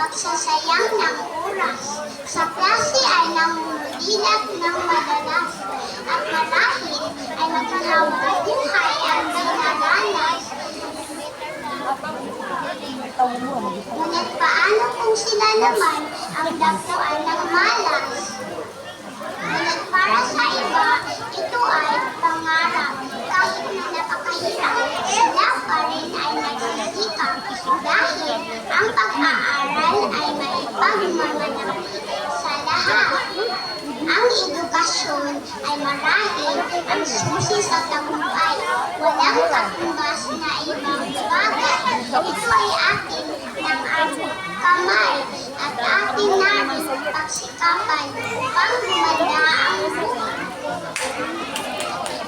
pagsasayang ng oras. Sa klase ay namumulilat ng madalas at marahil ay magkahawang buhay ang dinaranas. Ngunit paano kung sila naman ang dapuan ng malas? Ngunit para sa iba, ito ay pangarap. Kahit na napakahirap, sila pa rin ay nagsisikap dahil ang pag-aaral ay maipagmamanap sa lahat. Ang edukasyon ay marahil ang susi sa tagumpay. Walang katumbas na ibang bagay. Ito ay atin ng aming kamay at atin namin pagsikapan upang gumanda